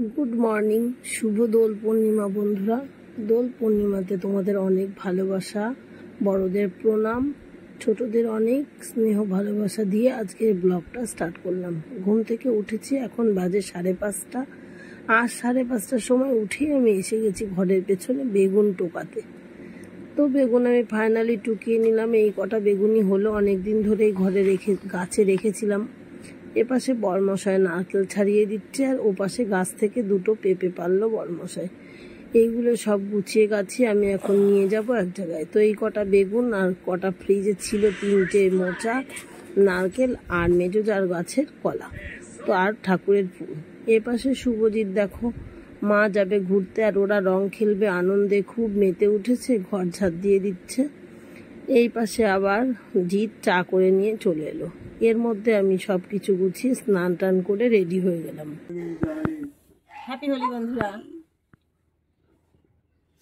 Good morning, শুভ দোল পূর্ণিমা বন্ধুরা। দোল পূর্ণিমাতে তোমাদের অনেক ভালোবাসা, বড়দের প্রণাম, ছোটদের অনেক স্নেহ ভালোবাসা দিয়ে আজকের ব্লগটা স্টার্ট করলাম। ঘুম থেকে উঠেছি, এখন বাজে 5:30। আর 5:30টার সময় উঠেই আমি এসে গেছি ঘরের পেছনে বেগুন টোকাতে। তো বেগুন আমি ফাইনালি টুকিয়ে নিলাম। এই কটা বেগুনই হলো, অনেকদিন ধরেই ঘরে গাছে রেখেছিলাম। এপাশে বরমশাই নারকেল ছাড়িয়ে দিচ্ছে, আর ওপাশে গাছ থেকে দুটো পেঁপে পারলো বরমশাই। এইগুলো সব গুছিয়ে গাছিয়ে আমি এখন নিয়ে যাব এক জায়গায়। তো এই কটা বেগুন আর কটা ফ্রিজে ছিল 3টে মোচা, নারকেল আর মেজোজার গাছের কলা, তো আর ঠাকুরের ফুল। এপাশে শুভজিৎ দেখো, মা যাবে ঘুরতে আর ওরা রং খেলবে, আনন্দে খুব মেতে উঠেছে, ঘর ঝাড় দিয়ে দিচ্ছে। এই পাশে আবার জিৎ চা করে নিয়ে চলে এলো। এর মধ্যে আমি সব কিছু গুছিয়ে স্নান টান করে রেডি হয়ে গেলাম। হ্যাপি হোলি বন্ধুরা।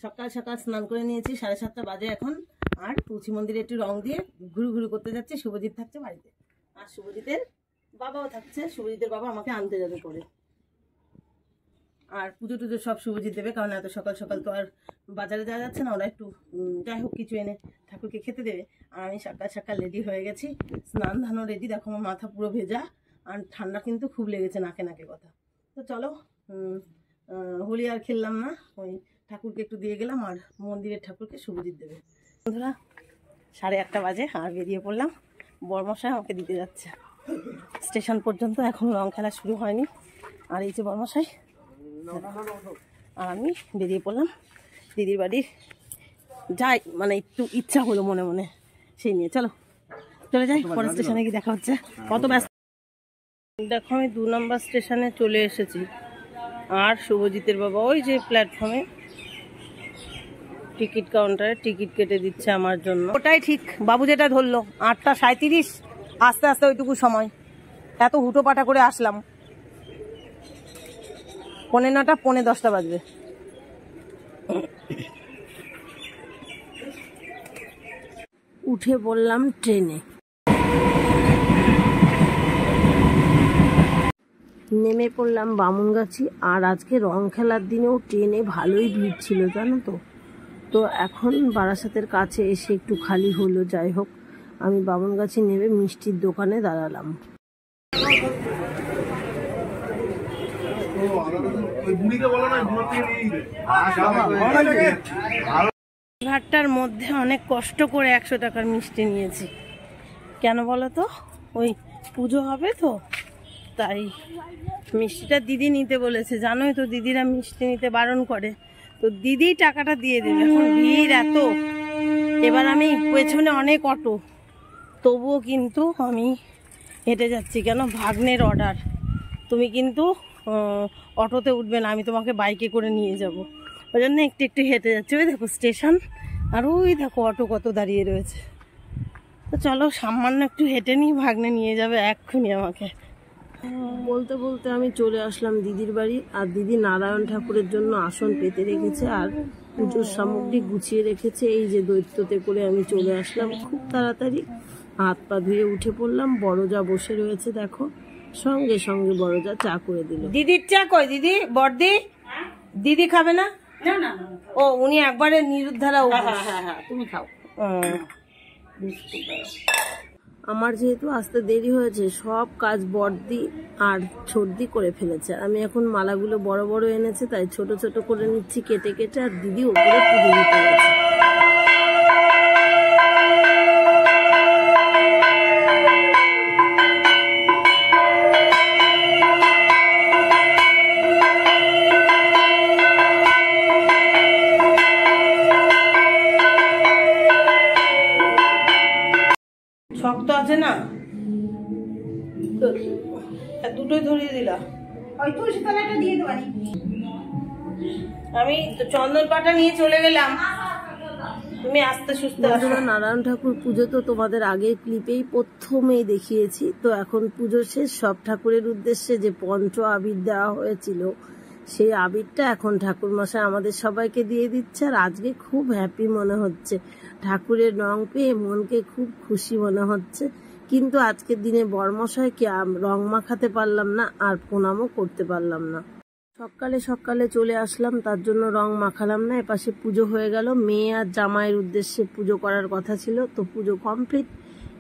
সকাল সকাল স্নান করে নিয়েছি, 7:30 বাজে এখন। আর তুলসী মন্দিরে একটু রং দিয়ে ঘুরু ঘুরু করতে যাচ্ছি। শুভজিৎ থাকছে বাড়িতে, আর শুভজিতের বাবাও থাকছে। শুভজিতের বাবা আমাকে আনতে যাবে করে। আর পুজো টুজো সব শুভজিৎ দেবে, কারণ এত সকাল সকাল তো আর বাজারে যাওয়া যাচ্ছে না। ওরা একটু যাই হোক কিছু এনে ঠাকুরকে খেতে দেবে। আর আমি সকাল সকাল রেডি হয়ে গেছি, স্নান ধানও রেডি। দেখো আমার মাথা পুরো ভেজা, আর ঠান্ডা কিন্তু খুব লেগেছে, নাকে নাকে কথা। তো চলো, হোলি আর খেললাম না, ওই ঠাকুরকে একটু দিয়ে গেলাম, আর মন্দিরের ঠাকুরকে শুভজিৎ দেবে। বন্ধুরা 8:30 বাজে, আর বেরিয়ে পড়লাম। বরমশাই আমাকে দিতে যাচ্ছে স্টেশন পর্যন্ত, এখন রং খেলা শুরু হয়নি। আর এই যে বরমশাই, আর আমি বেরিয়ে পড়লাম দিদির বাড়ির যাই, মানে একটু ইচ্ছা হলো মনে মনে, সেই নিয়ে চলো চলে যাই। পরের স্টেশনে গিয়ে দেখা হচ্ছে। কত ব্যস্ত দেখো, আমি 2 নম্বর স্টেশনে চলে এসেছি। আর শুভজিতের বাবা ওই যে প্ল্যাটফর্মে টিকিট কাউন্টারে টিকিট কেটে দিচ্ছে আমার জন্য। ওটাই ঠিক, বাবু যেটা ধরলো 8:37, আস্তে আস্তে ওইটুকু সময়, এত হুটো পাটা করে আসলাম। 9:45, 9:10 বাজবে। উঠে পড়লাম ট্রেনে। নেমে পড়লাম বামুনগাছি। আর আজকে রং খেলার দিনেও ট্রেনে ভালোই ভিড় ছিল জানো তো। তো এখন বারাসাতের কাছে এসে একটু খালি হলো। যাই হোক, আমি বামুনগাছি নেমে মিষ্টির দোকানে দাঁড়ালাম। ঘাটটার মধ্যে অনেক কষ্ট করে 100 টাকার মিষ্টি নিয়েছি। কেন বলো তো, ওই পুজো হবে তো, তাই মিষ্টিটা দিদি নিতে বলেছে। জানোই তো দিদিরা মিষ্টি নিতে বারণ করে, তো দিদি টাকাটা দিয়ে দেবে। এখন ভিড় এত, এবার আমি পেছনে অনেক অটো, তবুও কিন্তু আমি হেঁটে যাচ্ছি। কেন, ভাগ্নের অর্ডার, তুমি কিন্তু অটোতে উঠবে না, আমি তোমাকে বাইকে করে নিয়ে যাব। ওই জন্য একটু একটু হেঁটে যাচ্ছি। ওই দেখো স্টেশন, আর ওই দেখো অটো কত দাঁড়িয়ে রয়েছে। তো চলো সামান্য একটু হেঁটে নিই, ভাগ্নে নিয়ে যাবে এক্ষুনি আমাকে। বলতে বলতে আমি চলে আসলাম দিদির বাড়ি। আর দিদি নারায়ণ ঠাকুরের জন্য আসন পেতে রেখেছে, আর পুজোর সামগ্রী গুছিয়ে রেখেছে। এই যে দৈত্যতে করে আমি চলে আসলাম খুব তাড়াতাড়ি। হাত পা ধুয়ে উঠে পড়লাম। বড়জা বসে রয়েছে দেখো, সঙ্গে সঙ্গে বড়জা চা করে দিল। দিদির চা কই? দিদি, বড়দি, দিদি খাবে না? ও, উনি একবারে নিরুদ্ধারা। তুমি খাও। আমার যেহেতু আসতে দেরি হয়েছে, সব কাজ বড়দি আর ছোটদি করে ফেলেছে। আমি এখন মালাগুলো বড় বড় এনেছে, তাই ছোট ছোট করে নিচ্ছি কেটে কেটে। আর দিদি ওপরে পুজো দিতে গেছে। শক্ত আছে না, দুটোই ধরিয়ে দিলাম। আমি তো চন্দন পাটা নিয়ে চলে গেলাম, তুমি আস্তে সুস্থ। নারায়ণ ঠাকুর পুজো তো তোমাদের আগের ক্লিপেই প্রথমেই দেখিয়েছি। তো এখন পুজো শেষ, সব ঠাকুরের উদ্দেশ্যে যে পঞ্চ আবির দেওয়া হয়েছিল, সেই আবিরটা এখন ঠাকুরমশাই আমাদের সবাইকে দিয়ে দিচ্ছে। আর আজকে খুব হ্যাপি মনে হচ্ছে, ঠাকুরের রং পেয়ে মনকে খুব খুশি মনে হচ্ছে। কিন্তু আজকের দিনে বরমশাইকে রং মাখাতে পারলাম না, আর প্রণামও করতে পারলাম না। সকালে সকালে চলে আসলাম, তার জন্য রং মাখালাম না। এপাশে পুজো হয়ে গেল, মেয়ে আর জামাইয়ের উদ্দেশ্যে পুজো করার কথা ছিল, তো পুজো কমপ্লিট।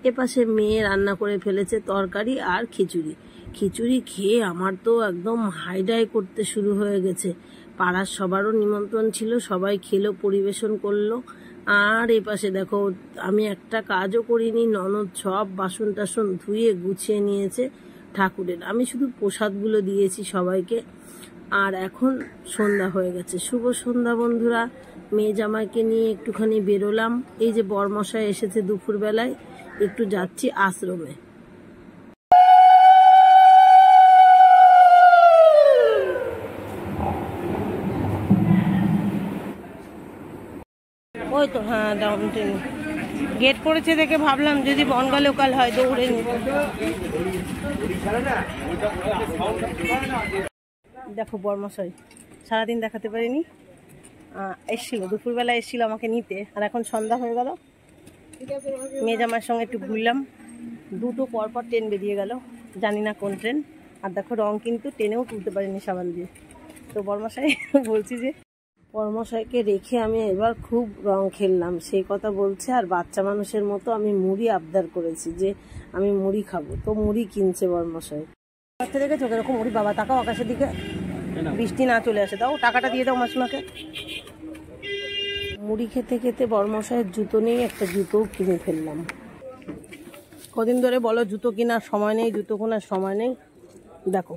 এপাশে মেয়ে রান্না করে ফেলেছে তরকারি আর খিচুড়ি। খিচুড়ি খেয়ে আমার তো একদম হাইডাই করতে শুরু হয়ে গেছে। পাড়ার সবারও নিমন্ত্রণ ছিল, সবাই খেলো, পরিবেশন করলো। আর এপাশে দেখো আমি একটা কাজও করিনি, ননদ সব বাসন টাসন ধুয়ে গুছিয়ে নিয়েছে ঠাকুরের। আমি শুধু প্রসাদগুলো দিয়েছি সবাইকে। আর এখন সন্ধ্যা হয়ে গেছে। শুভ সন্ধ্যা বন্ধুরা। মেয়ে জামাইকে নিয়ে একটুখানি বেরোলাম। এই যে বরমশাই এসেছে দুপুরবেলায়, একটু যাচ্ছি আশ্রমে। ওই তো হ্যাঁ, ডাউন ট্রেন গেট পড়েছে দেখে ভাবলাম যদি বনগা লোকাল হয় দৌড়ে নিব। দেখো বরমশাই সারাদিন দেখাতে পারিনি, এসছিল দুপুরবেলা এসছিল আমাকে নিতে। আর এখন সন্ধ্যা হয়ে গেল, মেয়ে জামার সঙ্গে একটু ঘুরলাম। দুটো পরপর ট্রেন বেরিয়ে গেল, জানি না কোন ট্রেন। আর দেখো রং কিন্তু টেনেও তুলতে পারিনি সাবান দিয়ে। তো বরমশাই বলছি যে বরমশাইকে রেখে আমি এবার খুব রং খেললাম, সেই কথা বলছে। আর বাচ্চা মানুষের মতো আমি মুড়ি আবদার করেছি যে আমি মুড়ি খাবো, তো মুড়ি কিনছে বরমশাই। বাচ্চা দেখে চোখে এরকম মুড়ি, বাবা তাকাও আকাশের দিকে, বৃষ্টি না চলে আসে। দাও টাকাটা দিয়ে দাও মাসিমাকে। মুড়ি খেতে খেতে বরমশাইয়ের জুতো নেই, একটা জুতোও কিনে ফেললাম। কদিন ধরে বলো জুতো কেনার সময় নেই, জুতো কেনার সময় নেই। দেখো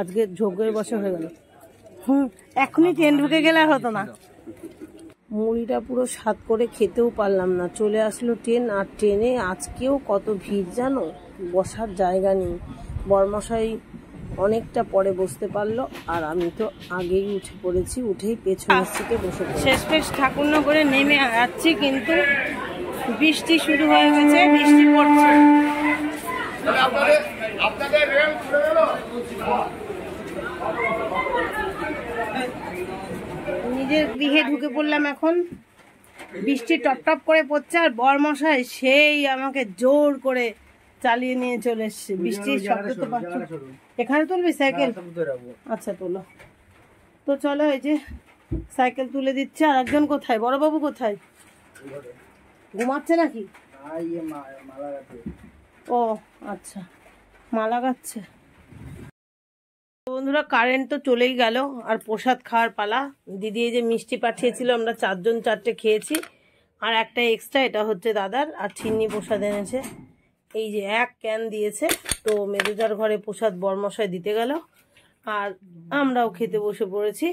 আজকে ঝোঁকের বছর হয়ে গেল। এখনই ট্রেন ঢুকে গেলে আর হতো না। মুড়িটা পুরো স্বাদ করে খেতেও পারলাম না, চলে আসলো ট্রেন। আর ট্রেনে আজকেও কত ভিড় জানো, বসার জায়গা নেই। বরমশাই অনেকটা পরে বসতে পারলো, আর আমি তো আগেই উঠে পড়েছি, উঠেই পেছনের সিটে বসে পড়েছি। শেষমেশ ঠাকুরনগরে নেমে যাচ্ছি, কিন্তু বৃষ্টি শুরু হয়ে গেছে, বৃষ্টি পড়ছে। নিজের গৃহে ঢুকে পড়লাম এখন, বৃষ্টি টপ টপ করে পড়ছে। আর বরমশাই সেই আমাকে জোর করে চালিয়ে নিয়ে চলে এসছে। বৃষ্টির শব্দ তো পাচ্ছি। এখানে তুলবি সাইকেল? আচ্ছা তোলো। তো চলো, এই যে সাইকেল তুলে দিচ্ছে। আর একজন কোথায়, বড়বাবু কোথায়? ঘুমাচ্ছে নাকি? ও আচ্ছা, মালা গাচ্ছে। বন্ধুরা কারেন্ট তো চলেই গেল, আর প্রসাদ খাওয়ার পালা। দিদি এই যে মিষ্টি পাঠিয়েছিল, আমরা 4 জন 4টে খেয়েছি। আর একটা এক্সট্রা, এটা হচ্ছে দাদার। আর চিন্নি প্রসাদ এনেছে, এই যে 1 ক্যান দিয়েছে। তো মেজুদার ঘরে প্রসাদ বরমশাই দিতে গেল, আর আমরাও খেতে বসে পড়েছি।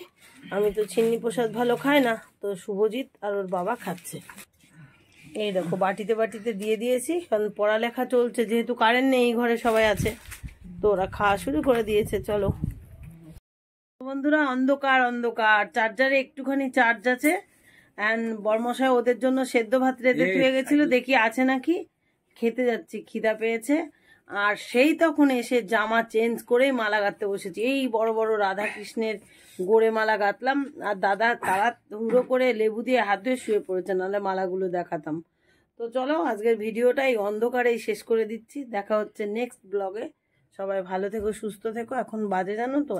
আমি তো চিন্নি প্রসাদ ভালো খাই না, তো শুভজিৎ আর ওর বাবা খাচ্ছে। এই দেখো বাটিতে বাটিতে দিয়ে দিয়েছি, কারণ পড়ালেখা চলছে, যেহেতু কারেন্ট নেই, ঘরে সবাই আছে, তো ওরা খাওয়া শুরু করে দিয়েছে। চলো বন্ধুরা, অন্ধকার অন্ধকার, চার্জারে একটুখানি চার্জ আছে। অ্যান্ড বরমশাই ওদের জন্য সেদ্ধ ভাত রেঁধে ধুয়ে গেছিল, দেখি আছে নাকি। খেতে যাচ্ছি, খিদা পেয়েছে। আর সেই তখন এসে জামা চেঞ্জ করে মালা গাঁথতে বসেছি। এই বড় বড় রাধা কৃষ্ণের গোড়ে মালা গাঁথলাম। আর দাদা তারা হুড়ো করে লেবু দিয়ে হাত ধুয়ে শুয়ে পড়েছে, নাহলে মালাগুলো দেখাতাম। তো চলো আজকের ভিডিওটা এই অন্ধকারেই শেষ করে দিচ্ছি। দেখা হচ্ছে নেক্সট ব্লগে। সবাই ভালো থেকো, সুস্থ থেকো। এখন বাজে জানো তো